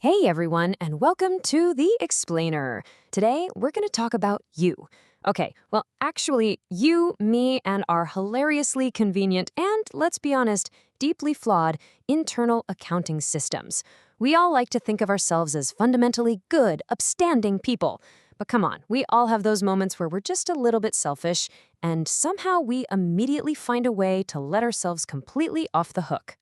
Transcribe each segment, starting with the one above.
Hey everyone, and welcome to The Explainer. Today, we're going to talk about you. Okay, well, actually, you, me, and our hilariously convenient and, let's be honest, deeply flawed internal accounting systems. We all like to think of ourselves as fundamentally good, upstanding people. But come on, we all have those moments where we're just a little bit selfish, and somehow we immediately find a way to let ourselves completely off the hook.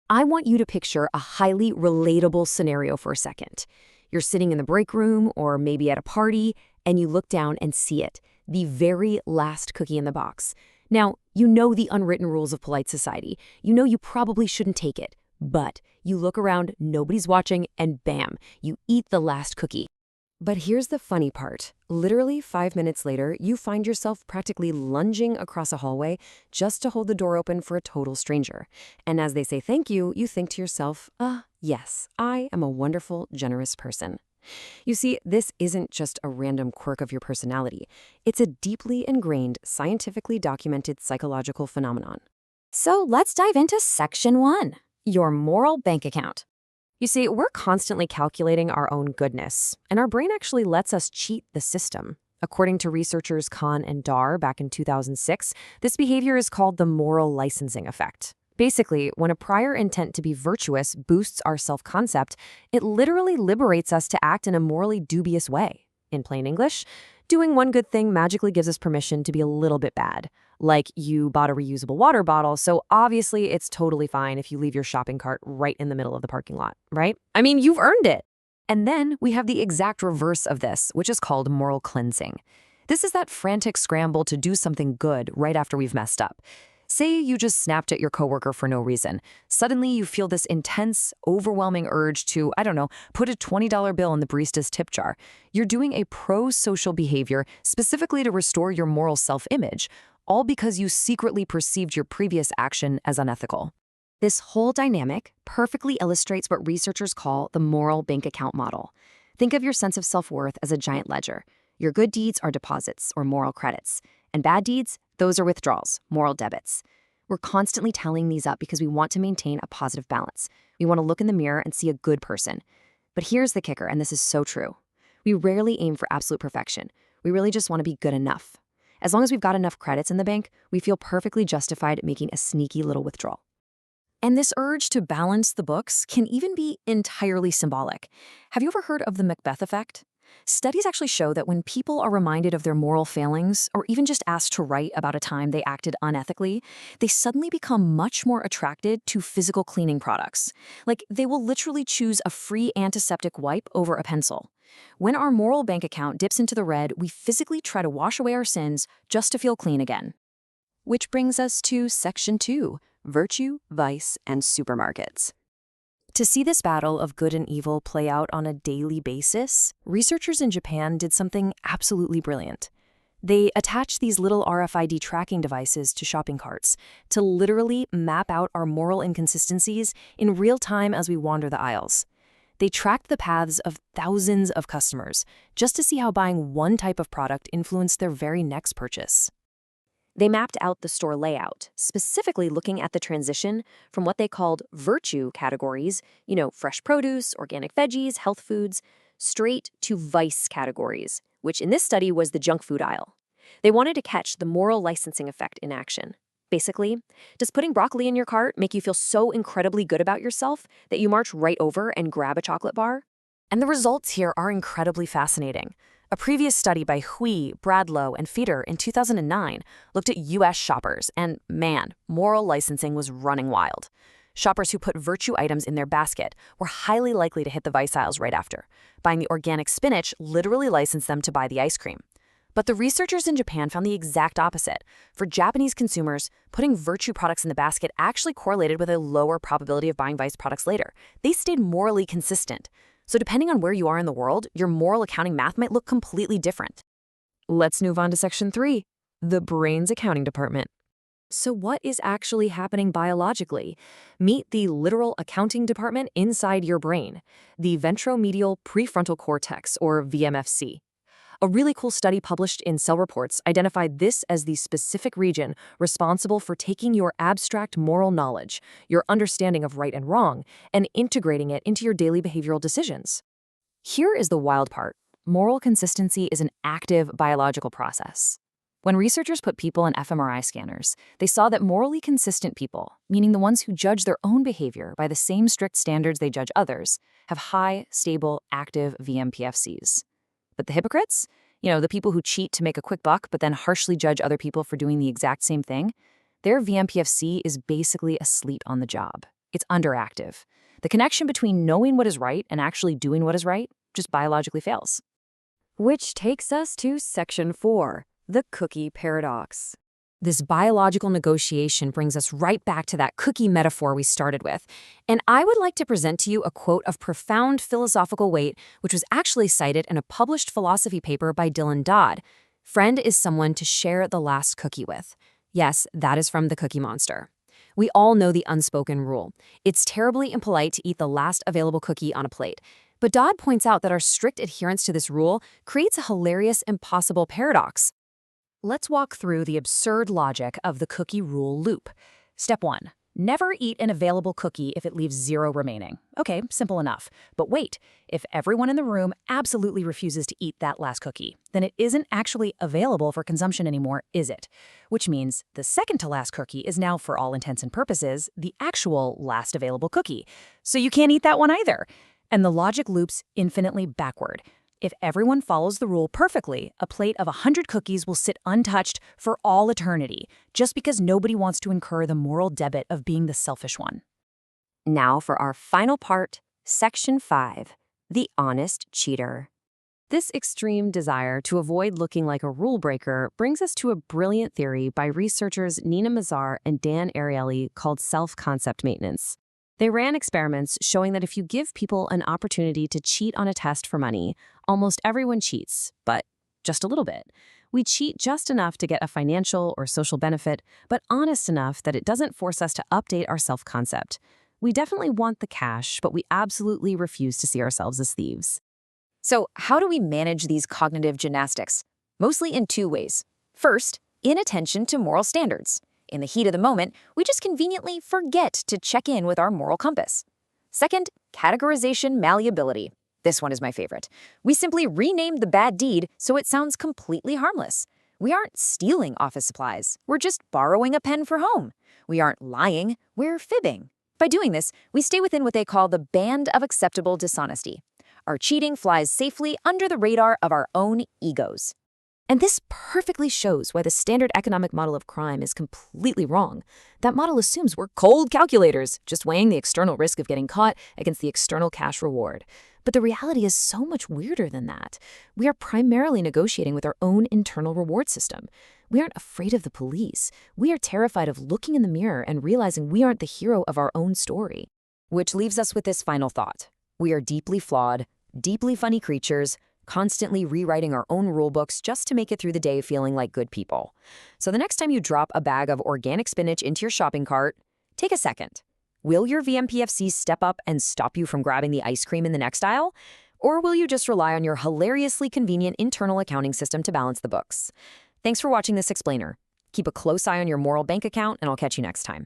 I want you to picture a highly relatable scenario for a second. You're sitting in the break room or maybe at a party, and you look down and see it, the very last cookie in the box. Now, you know the unwritten rules of polite society. You know you probably shouldn't take it, but you look around, nobody's watching, and bam, you eat the last cookie. But here's the funny part. Literally 5 minutes later, you find yourself practically lunging across a hallway just to hold the door open for a total stranger. And as they say thank you, you think to yourself, yes, I am a wonderful, generous person. You see, this isn't just a random quirk of your personality. It's a deeply ingrained, scientifically documented psychological phenomenon. So let's dive into Section 1, your moral bank account. You see, we're constantly calculating our own goodness, and our brain actually lets us cheat the system. According to researchers Kahn and Dhar back in 2006, this behavior is called the moral licensing effect. Basically, when a prior intent to be virtuous boosts our self-concept, it literally liberates us to act in a morally dubious way. In plain English, doing one good thing magically gives us permission to be a little bit bad. Like you bought a reusable water bottle, so obviously it's totally fine if you leave your shopping cart right in the middle of the parking lot, right? I mean, you've earned it. And then we have the exact reverse of this, which is called moral cleansing. This is that frantic scramble to do something good right after we've messed up. Say you just snapped at your coworker for no reason. Suddenly you feel this intense, overwhelming urge to, put a $20 bill in the barista's tip jar. You're doing a prosocial behavior specifically to restore your moral self-image, all because you secretly perceived your previous action as unethical. This whole dynamic perfectly illustrates what researchers call the moral bank account model. Think of your sense of self-worth as a giant ledger. Your good deeds are deposits or moral credits, and bad deeds, those are withdrawals, moral debits. We're constantly tallying these up because we want to maintain a positive balance. We want to look in the mirror and see a good person. But here's the kicker, and this is so true. We rarely aim for absolute perfection. We really just want to be good enough. As long as we've got enough credits in the bank, we feel perfectly justified making a sneaky little withdrawal. And this urge to balance the books can even be entirely symbolic. Have you ever heard of the Macbeth effect? Studies actually show that when people are reminded of their moral failings, or even just asked to write about a time they acted unethically, they suddenly become much more attracted to physical cleaning products. Like, they will literally choose a free antiseptic wipe over a pencil. When our moral bank account dips into the red, we physically try to wash away our sins just to feel clean again. Which brings us to Section 2, Virtue, Vice, and Supermarkets. To see this battle of good and evil play out on a daily basis, researchers in Japan did something absolutely brilliant. They attached these little RFID tracking devices to shopping carts to literally map out our moral inconsistencies in real time as we wander the aisles. They tracked the paths of thousands of customers just to see how buying one type of product influenced their very next purchase. They mapped out the store layout, specifically looking at the transition from what they called virtue categories, fresh produce, organic veggies, health foods, straight to vice categories, which in this study was the junk food aisle. They wanted to catch the moral licensing effect in action. Basically, does putting broccoli in your cart make you feel so incredibly good about yourself that you march right over and grab a chocolate bar? And the results here are incredibly fascinating. A previous study by Hui, Bradlow, and Feeder in 2009 looked at U.S. shoppers, and man, moral licensing was running wild. Shoppers who put virtue items in their basket were highly likely to hit the vice aisles right after. Buying the organic spinach literally licensed them to buy the ice cream. But the researchers in Japan found the exact opposite. For Japanese consumers, putting virtue products in the basket actually correlated with a lower probability of buying vice products later. They stayed morally consistent. So depending on where you are in the world, your moral accounting math might look completely different. Let's move on to Section 3, the brain's accounting department. So what is actually happening biologically? Meet the literal accounting department inside your brain, the ventromedial prefrontal cortex, or VMFC. A really cool study published in Cell Reports identified this as the specific region responsible for taking your abstract moral knowledge, your understanding of right and wrong, and integrating it into your daily behavioral decisions. Here is the wild part. Moral consistency is an active biological process. When researchers put people in fMRI scanners, they saw that morally consistent people, meaning the ones who judge their own behavior by the same strict standards they judge others, have high, stable, active VMPFCs. But the hypocrites? The people who cheat to make a quick buck but then harshly judge other people for doing the exact same thing, their VMPFC is basically asleep on the job. It's underactive. The connection between knowing what is right and actually doing what is right just biologically fails. Which takes us to Section 4, the cookie paradox. This biological negotiation brings us right back to that cookie metaphor we started with. And I would like to present to you a quote of profound philosophical weight, which was actually cited in a published philosophy paper by Dhar. Friend is someone to share the last cookie with. Yes, that is from The Cookie Monster. We all know the unspoken rule. It's terribly impolite to eat the last available cookie on a plate. But Dodd points out that our strict adherence to this rule creates a hilarious, impossible paradox. Let's walk through the absurd logic of the cookie rule loop. Step 1. Never eat an available cookie if it leaves 0 remaining. Okay, simple enough. But wait, if everyone in the room absolutely refuses to eat that last cookie, then it isn't actually available for consumption anymore, is it? Which means the second to last cookie is now, for all intents and purposes, the actual last available cookie. So you can't eat that one either. And the logic loops infinitely backward. If everyone follows the rule perfectly, a plate of 100 cookies will sit untouched for all eternity, just because nobody wants to incur the moral debit of being the selfish one. Now for our final part, Section 5, the honest cheater. This extreme desire to avoid looking like a rule breaker brings us to a brilliant theory by researchers Nina Mazar and Dan Ariely called self-concept maintenance. They ran experiments showing that if you give people an opportunity to cheat on a test for money, almost everyone cheats, but just a little bit. We cheat just enough to get a financial or social benefit, but honest enough that it doesn't force us to update our self-concept. We definitely want the cash, but we absolutely refuse to see ourselves as thieves. So how do we manage these cognitive gymnastics? Mostly in 2 ways. First, inattention to moral standards. In the heat of the moment, we just conveniently forget to check in with our moral compass. Second, categorization malleability. This one is my favorite. We simply renamed the bad deed so it sounds completely harmless. We aren't stealing office supplies. We're just borrowing a pen for home. We aren't lying. We're fibbing. By doing this, we stay within what they call the band of acceptable dishonesty. Our cheating flies safely under the radar of our own egos. And this perfectly shows why the standard economic model of crime is completely wrong. That model assumes we're cold calculators, just weighing the external risk of getting caught against the external cash reward. But the reality is so much weirder than that. We are primarily negotiating with our own internal reward system. We aren't afraid of the police. We are terrified of looking in the mirror and realizing we aren't the hero of our own story. Which leaves us with this final thought. We are deeply flawed, deeply funny creatures, constantly rewriting our own rule books just to make it through the day feeling like good people. So the next time you drop a bag of organic spinach into your shopping cart, take a second. Will your VMPFC step up and stop you from grabbing the ice cream in the next aisle? Or will you just rely on your hilariously convenient internal accounting system to balance the books? Thanks for watching this explainer. Keep a close eye on your moral bank account, and I'll catch you next time.